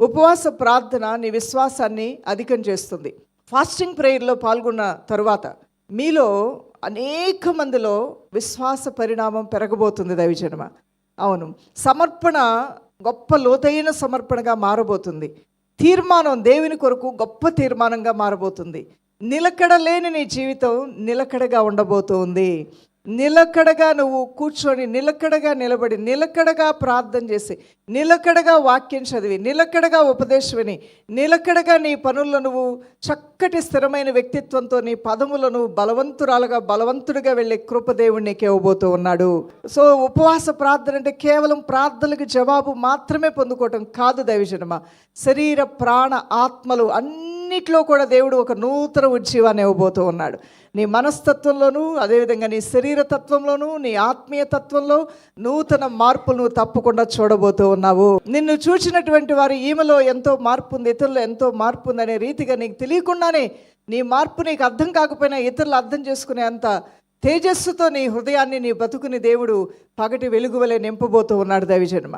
ఉపవాస ప్రార్థన నీ విశ్వాసాన్ని అధికం చేస్తుంది. ఫాస్టింగ్ ప్రేయర్లో పాల్గొన్న తరువాత మీలో అనేక మందిలో విశ్వాస పరిణామం పెరగబోతుంది దైవజనమ. అవును, సమర్పణ గొప్ప లోతైన సమర్పణగా మారబోతుంది. తీర్మానం దేవుని కొరకు గొప్ప తీర్మానంగా మారబోతుంది. నిలకడ లేని నీ జీవితం నిలకడగా ఉండబోతుంది. నిలకడగా నువ్వు కూర్చొని, నిలకడగా నిలబడి, నిలకడగా ప్రార్థన చేసి, నిలకడగా వాక్యం చదివి, నిలకడగా ఉపదేశమని, నిలకడగా నీ పనుల్లో నువ్వు చక్కటి స్థిరమైన వ్యక్తిత్వంతో నీ పదములను బలవంతుడిగా వెళ్ళే కృప దేవుడు నీకు ఇవ్వబోతూ ఉన్నాడు. సో ఉపవాస ప్రార్థన అంటే కేవలం ప్రార్థనలకు జవాబు మాత్రమే పొందుకోవటం కాదు దైవజనమ. శరీర ప్రాణ ఆత్మలు అన్నిట్లో కూడా దేవుడు ఒక నూతన ఉజ్జీవాన్ని ఇవ్వబోతూ ఉన్నాడు. నీ మనస్తత్వంలోనూ, అదేవిధంగా నీ శరీర తత్వంలోనూ, నీ ఆత్మీయ తత్వంలో నూతన మార్పులు నువ్వు తప్పకుండా చూడబోతూ ఉన్నావు. నిన్ను చూసినటువంటి వారు ఈమెలో ఎంతో మార్పు ఉంది, ఇతరులు ఎంతో మార్పు ఉంది అనే రీతిగా నీకు తెలియకుండానే నీ మార్పు నీకు అర్థం కాకపోయినా ఇతరులు అర్థం చేసుకునే అంత తేజస్సుతో నీ హృదయాన్ని, నీ బతుకుని దేవుడు పగటి వెలుగు వలె నింపబోతూ ఉన్నాడు దైవజన్మ.